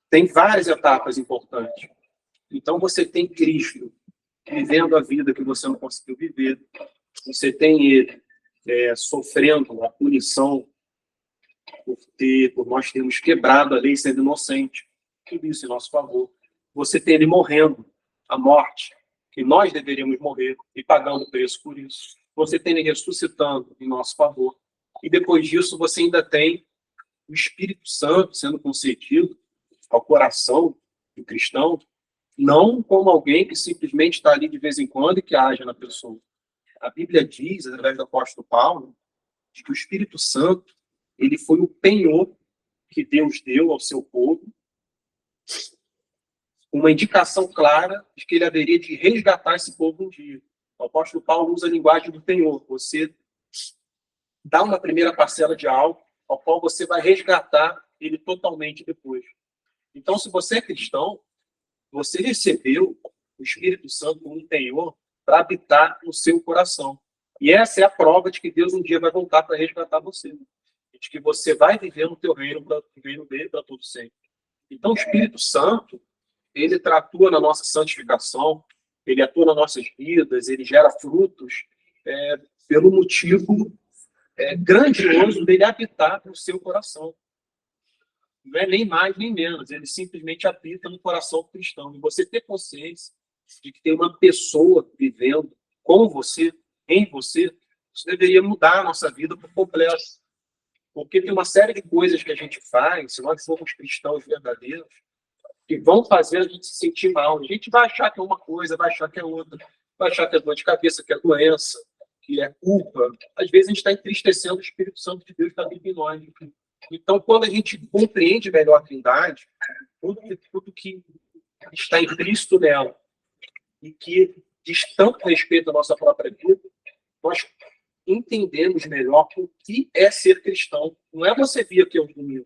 tem várias etapas importantes. Então, você tem Cristo vivendo a vida que você não conseguiu viver. Você tem ele sofrendo a punição por nós termos quebrado a lei sendo inocente. Tudo isso em nosso favor. Você tem ele morrendo a morte, que nós deveríamos morrer, e pagando o preço por isso. Você tem ele ressuscitando em nosso favor. E depois disso, você ainda tem o Espírito Santo sendo concedido ao coração do cristão, não como alguém que simplesmente está ali de vez em quando e que age na pessoa. A Bíblia diz, através do apóstolo Paulo, que o Espírito Santo ele foi o penhor que Deus deu ao seu povo, uma indicação clara de que ele haveria de resgatar esse povo um dia. O apóstolo Paulo usa a linguagem do penhor. Você dá uma primeira parcela de algo, ao qual você vai resgatar ele totalmente depois. Então, se você é cristão, você recebeu o Espírito Santo como um penhor para habitar no seu coração. E essa é a prova de que Deus um dia vai voltar para resgatar você. De que você vai viver no teu reino, o reino dele para todo sempre. Então, o Espírito Santo, ele atua na nossa santificação, ele atua nas nossas vidas, ele gera frutos pelo motivo grandioso dele habitar no seu coração. Não é nem mais nem menos, ele simplesmente habita no coração do cristão. E você ter consciência de que tem uma pessoa vivendo com você, em você, isso deveria mudar a nossa vida por completo. Porque tem uma série de coisas que a gente faz, se nós formos cristãos verdadeiros, que vão fazer a gente se sentir mal. A gente vai achar que é uma coisa, vai achar que é outra, vai achar que é dor de cabeça, que é doença, que é culpa. Às vezes a gente está entristecendo o Espírito Santo de Deus que está vivo em nós. Então, quando a gente compreende melhor a Trindade, tudo que está implícito nela e que diz tanto respeito à nossa própria vida, nós entendemos melhor o que é ser cristão. Não é você vir aqui ao domingo.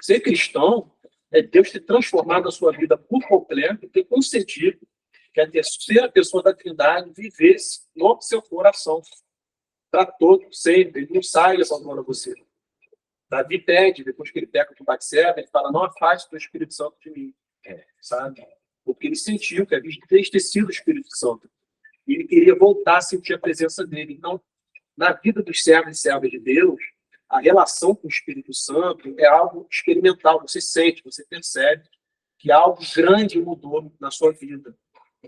Ser cristão é Deus ter transformado a sua vida por completo e ter concedido que a terceira pessoa da Trindade vivesse no seu coração. Para todo, sempre. Ele não sai abandona você. Davi pede, depois que ele peca com Batseba, ele fala, não afaste o Espírito Santo de mim. Sabe? Porque ele sentiu que havia entristecido o Espírito Santo. E ele queria voltar a sentir a presença dele. Então, na vida dos servos e servas de Deus, a relação com o Espírito Santo é algo experimental. Você sente, você percebe que algo grande mudou na sua vida.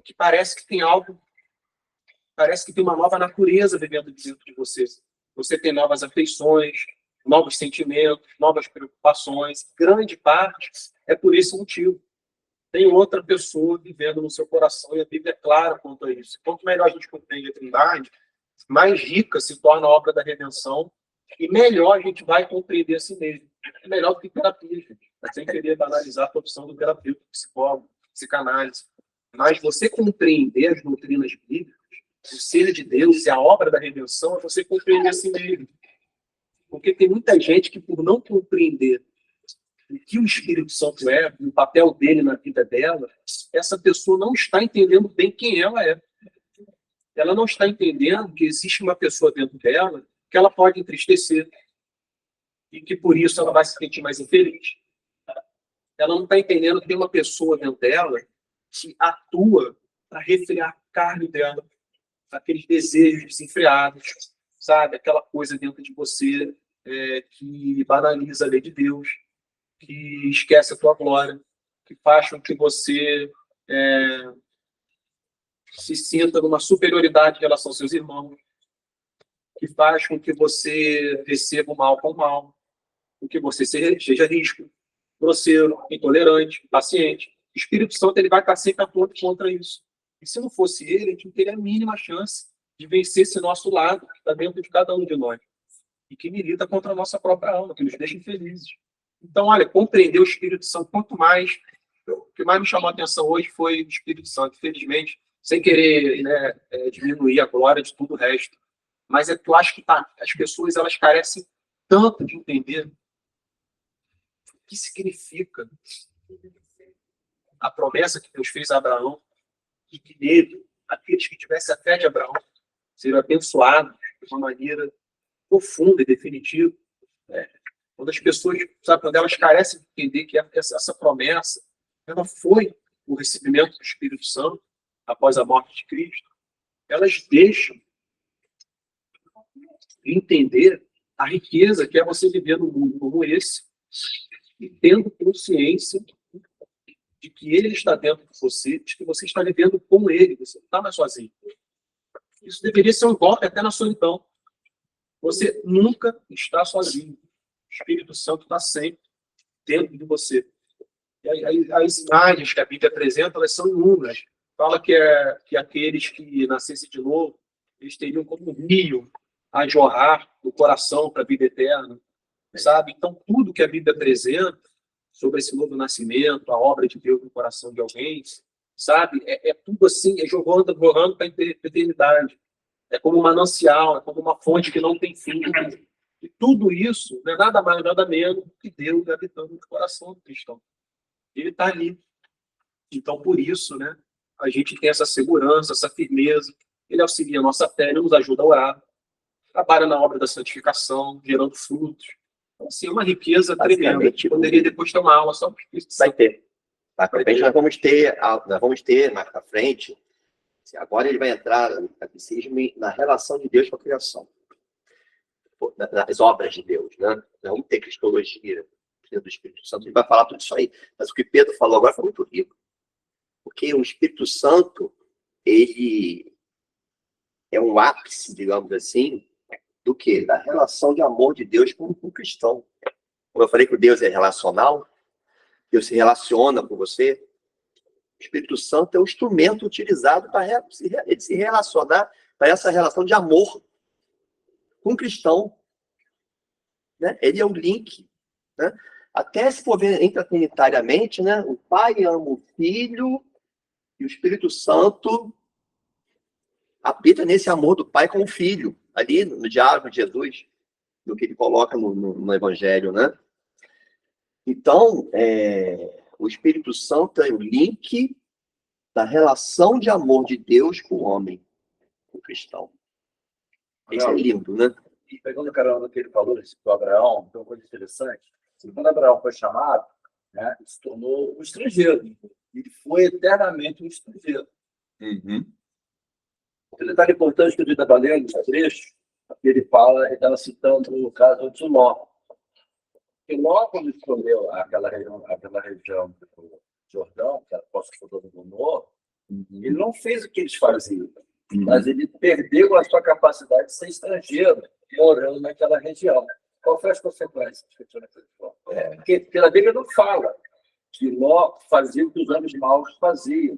Que parece que tem algo, parece que tem uma nova natureza vivendo dentro de você. Você tem novas afeições, novos sentimentos, novas preocupações. Grande parte é por esse motivo. Tem outra pessoa vivendo no seu coração e a Bíblia é clara quanto a isso. Quanto melhor a gente compreende a Trindade, mais rica se torna a obra da redenção e melhor a gente vai compreender a si mesmo. É melhor do que terapia, gente. Sem querer banalizar a profissão do terapeuta, psicólogo, psicanálise. Mas você compreender as doutrinas bíblicas, o ser de Deus e a obra da redenção é você compreender a si mesmo. Porque tem muita gente que, por não compreender o que o Espírito Santo é, o papel dele na vida dela, essa pessoa não está entendendo bem quem ela é. Ela não está entendendo que existe uma pessoa dentro dela que ela pode entristecer e que, por isso, ela vai se sentir mais infeliz. Ela não está entendendo que tem uma pessoa dentro dela que atua para refrear a carne dela, aqueles desejos desenfreados, sabe? Aquela coisa dentro de você que banaliza a lei de Deus, que esquece a tua glória, que faz com que você se sinta numa superioridade em relação aos seus irmãos, que faz com que você receba o mal com o mal, com que você seja ríspido, grosseiro, intolerante, paciente. O Espírito Santo ele vai estar sempre atuando contra isso. E se não fosse ele, a gente não teria a mínima chance de vencer esse nosso lado que está dentro de cada um de nós e que milita contra a nossa própria alma, que nos deixa infelizes. Então, olha, compreender o Espírito Santo, quanto mais... O que mais me chamou a atenção hoje foi o Espírito Santo, infelizmente, sem querer diminuir a glória de tudo o resto. Mas é que eu acho que as pessoas elas carecem tanto de entender o que significa a promessa que Deus fez a Abraão e que nele, aqueles que tivessem a fé de Abraão, seriam abençoados de uma maneira profunda e definitiva. Quando as pessoas, sabe, quando elas carecem de entender que essa promessa ela foi o recebimento do Espírito Santo após a morte de Cristo, elas deixam de entender a riqueza que é você viver num mundo como esse e tendo consciência de que ele está dentro de você, de que você está vivendo com ele, você não está mais sozinho. Isso deveria ser um golpe até na solidão. Você nunca está sozinho. O Espírito Santo está sempre dentro de você. E as imagens que a Bíblia apresenta, elas são inúmeras. Fala que aqueles que nascessem de novo, eles teriam como um rio a jorrar do coração para a vida eterna. Sabe? Então, tudo que a Bíblia apresenta sobre esse novo nascimento, a obra de Deus no coração de alguém, sabe? É tudo assim, jorrando para a eternidade. É como um manancial, é como uma fonte que não tem fim. E tudo isso não é nada mais, nada menos do que Deus habitando no coração do cristão. Ele está ali. Então, por isso, né, a gente tem essa segurança, essa firmeza. Ele auxilia a nossa fé, ele nos ajuda a orar. Trabalha na obra da santificação, gerando frutos. Então, assim, é uma riqueza tremenda. Poderia depois ter uma aula só por isso. Vai ter. Tá? Nós vamos ter mais para frente. Agora ele vai entrar no catecismo na relação de Deus com a criação. Nas obras de Deus, né? Nós vamos ter cristologia do Espírito Santo. Ele vai falar tudo isso aí. Mas o que Pedro falou agora foi muito rico. Porque o Espírito Santo, ele é um ápice, digamos assim, do quê? Da relação de amor de Deus com o cristão. Como eu falei que o Deus é relacional, Deus se relaciona com você. O Espírito Santo é o instrumento utilizado para se relacionar, para essa relação de amor com o cristão. Né? Ele é o link. Né? Até se for ver intratrinitariamente, né? O Pai ama o Filho e o Espírito Santo habita nesse amor do Pai com o Filho, ali no diálogo de Jesus, do que ele coloca no Evangelho. Né? Então, o Espírito Santo é o link da relação de amor de Deus com o homem, com o cristão. Isso é lindo, né? E pegando o carona que ele falou do Abraão, então, uma coisa interessante, quando Abraão foi chamado, né, se tornou um estrangeiro. Ele foi eternamente um estrangeiro. Uhum. Um detalhe importante que eu estava lendo esse trecho, ele estava citando o caso de Ló. E Ló, quando escolheu aquela região do Jordão, que era a costa do Gomorra, ele não fez o que eles faziam, mas ele perdeu a sua capacidade de ser estrangeiro, morando naquela região. Qual foi as consequências? Porque pela Bíblia não fala que Ló fazia o que os homens maus faziam,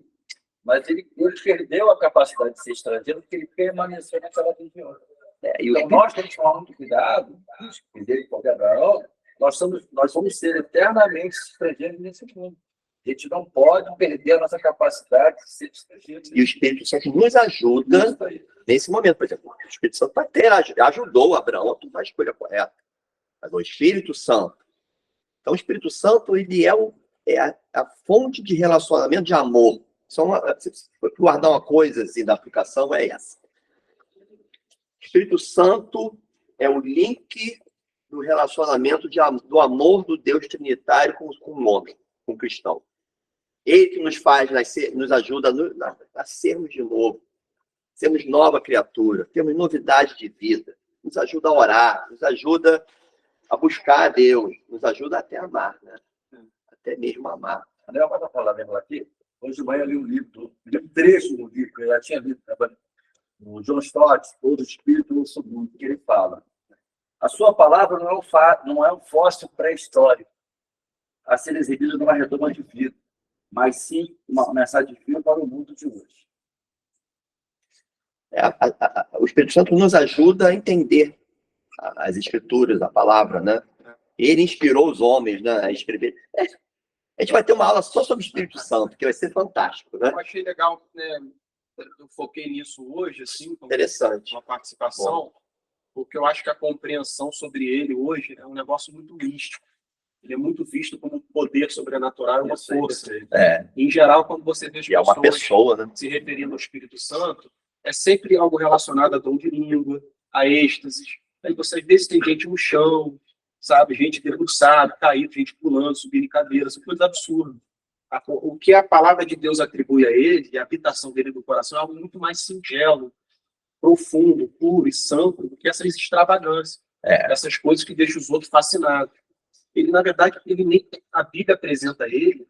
mas ele perdeu a capacidade de ser estrangeiro porque ele permaneceu naquela região. Então, nós temos que tomar muito cuidado, entender que Abraão, nós vamos ser eternamente estrangeiros nesse mundo. A gente não pode perder a nossa capacidade de ser estrangeiro. E o Espírito Santo nos ajuda nesse momento. Por exemplo, o Espírito Santo ajudou Abraão a tomar a escolha correta. Mas o Espírito Santo. Então, o Espírito Santo, ele é a fonte de relacionamento de amor. Se for guardar uma coisa assim, da aplicação, é essa. O Espírito Santo é o link do relacionamento do amor do Deus Trinitário com o homem, com o cristão. Ele que nos faz nascer, nos ajuda a nascermos de novo, sermos nova criatura, termos novidade de vida, nos ajuda a orar, nos ajuda a buscar a Deus, nos ajuda até a amar, né? Até mesmo amar. André, eu vou falar mesmo aqui. Hoje de manhã eu li um livro, trecho do livro, que eu já tinha lido, o John Stott, O Espírito Segundo, que ele fala: a sua palavra não é um fóssil pré-histórico a ser exibido numa redoma de vida, mas sim uma mensagem divina para o mundo de hoje. O Espírito Santo nos ajuda a entender as escrituras, a palavra, né? Ele inspirou os homens, né, a escrever. A gente vai ter uma aula só sobre o Espírito Santo, que vai ser fantástico, né? Eu achei legal, né? Eu foquei nisso hoje, assim, Interessante. uma participação, porque eu acho que a compreensão sobre ele hoje é um negócio muito místico. Ele é muito visto como um poder sobrenatural, uma força. Em geral, quando você vê as pessoas uma pessoa, né, se referindo ao Espírito Santo, é sempre algo relacionado a dom de língua, a êxtases. Aí você vê se tem gente no chão, sabe? Gente debruçada, caído, gente pulando, subindo em cadeiras, coisa absurda. O que a palavra de Deus atribui a ele, e a habitação dele no coração, é algo muito mais singelo, profundo, puro e santo do que essas extravagâncias, essas coisas que deixam os outros fascinados. Ele, na verdade, a Bíblia apresenta ele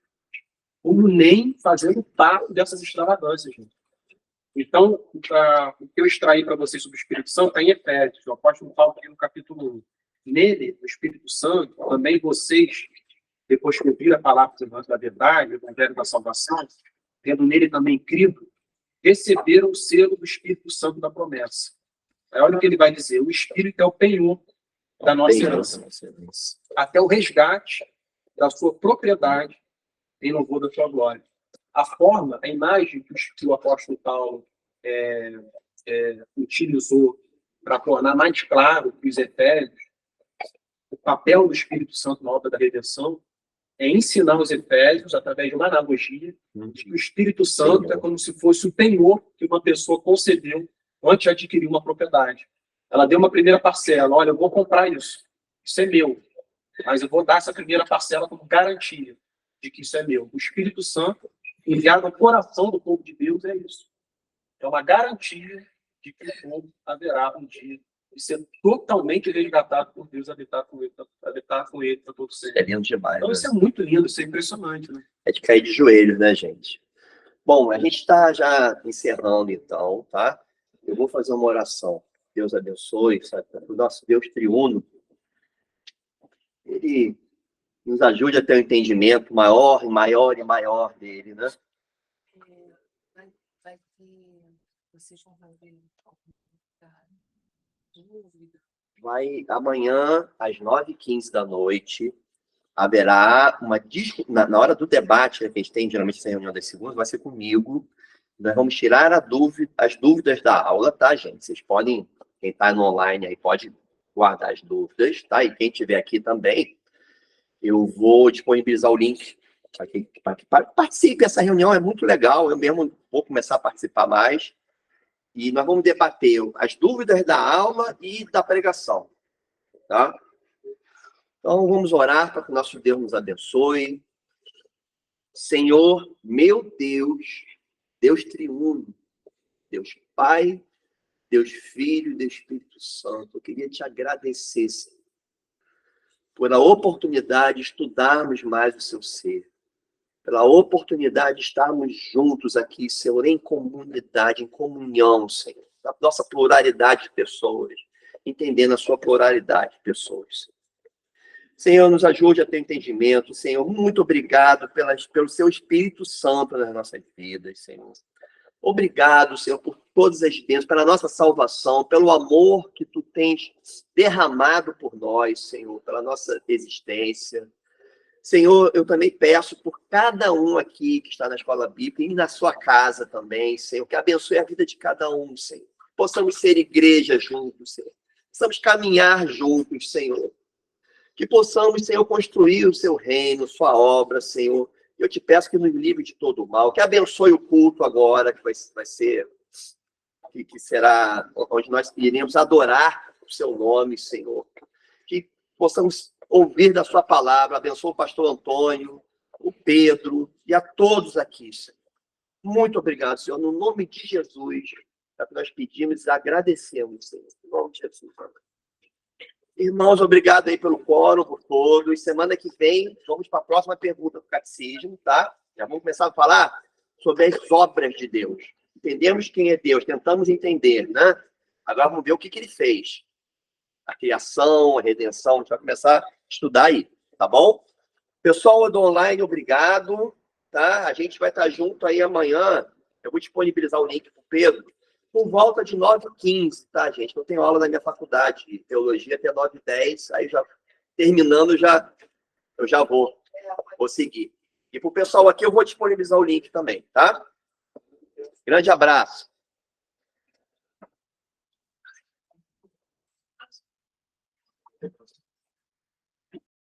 como nem fazendo parte dessas extravagâncias. Gente. Então, o que eu extraí para vocês sobre o Espírito Santo está em Efésios, o apóstolo Paulo aqui no capítulo 1. Nele, o Espírito Santo, também vocês, depois que ouviram a palavra da verdade, o evangelho da salvação, tendo nele também crido, receberam o selo do Espírito Santo da promessa. Aí olha o que ele vai dizer: o Espírito é o penhor da nossa herança, até o resgate da sua propriedade em louvor da sua glória. A forma, a imagem que o apóstolo Paulo utilizou para tornar mais claro para os Efésios o papel do Espírito Santo na obra da redenção é ensinar os Efésios, através de uma analogia, de que o Espírito Santo é como se fosse o penhor que uma pessoa concedeu antes de adquirir uma propriedade. Ela deu uma primeira parcela: olha, eu vou comprar isso é meu, mas eu vou dar essa primeira parcela como garantia de que isso é meu. O Espírito Santo, enviado ao coração do povo de Deus, é isso. É uma garantia de que o povo haverá um dia de ser totalmente resgatado por Deus, habitar com ele para todo sempre. É lindo demais. Então, né? Isso é muito lindo, isso é impressionante. Né? É de cair de joelhos, né, gente? Bom, a gente está já encerrando, então, tá? Eu vou fazer uma oração. Deus abençoe, sabe? O nosso Deus triuno, ele nos ajude a ter um entendimento maior, e maior e maior dele, né? Vai ter, vocês vão ver dúvida. Amanhã, às 9h15 da noite, haverá uma discussão, na hora do debate, né, que a gente tem geralmente essa reunião das segundas, vai ser comigo. Nós vamos tirar as dúvidas da aula, tá, gente? Vocês podem, quem está no online aí pode guardar as dúvidas, tá? E quem estiver aqui também, eu vou disponibilizar o link para que participe. Essa reunião é muito legal, eu mesmo vou começar a participar mais. E nós vamos debater as dúvidas da aula e da pregação, tá? Então, vamos orar para que o nosso Deus nos abençoe. Senhor, meu Deus, Deus triuno, Deus Pai, Deus Filho e Deus Espírito Santo, eu queria te agradecer, Senhor, por a oportunidade de estudarmos mais o seu ser, pela oportunidade de estarmos juntos aqui, Senhor, em comunidade, em comunhão, Senhor, da nossa pluralidade de pessoas, entendendo a sua pluralidade de pessoas. Senhor, nos ajude a ter entendimento, Senhor, muito obrigado pelo seu Espírito Santo nas nossas vidas, Senhor. Obrigado, Senhor, por todas as bênçãos, pela nossa salvação, pelo amor que tu tens derramado por nós, Senhor, pela nossa existência. Senhor, eu também peço por cada um aqui que está na escola bíblica e na sua casa também, Senhor, que abençoe a vida de cada um, Senhor. Possamos ser igreja juntos, Senhor. Possamos caminhar juntos, Senhor. Que possamos, Senhor, construir o seu reino, sua obra, Senhor. Eu te peço que nos livre de todo o mal, que abençoe o culto agora, que vai ser, que será onde nós iremos adorar o seu nome, Senhor. Que possamos ouvir da sua palavra. Abençoe o pastor Antônio, o Pedro e a todos aqui, Senhor. Muito obrigado, Senhor. No nome de Jesus, é o que nós pedimos e agradecemos, Senhor. No nome de Jesus. Irmãos, obrigado aí pelo quórum, por todos. Semana que vem, vamos para a próxima pergunta do catecismo, tá? Já vamos começar a falar sobre as obras de Deus. Entendemos quem é Deus, tentamos entender, né? Agora vamos ver o que ele fez. A criação, a redenção, a gente vai começar a estudar aí, tá bom? Pessoal do online, obrigado, tá? A gente vai estar junto aí amanhã. Eu vou disponibilizar o link para o Pedro. Por volta de 9h15, tá, gente? Eu tenho aula na minha faculdade de teologia até 9h10, aí já terminando, eu já vou seguir. E para o pessoal aqui, eu vou disponibilizar o link também, tá? Grande abraço.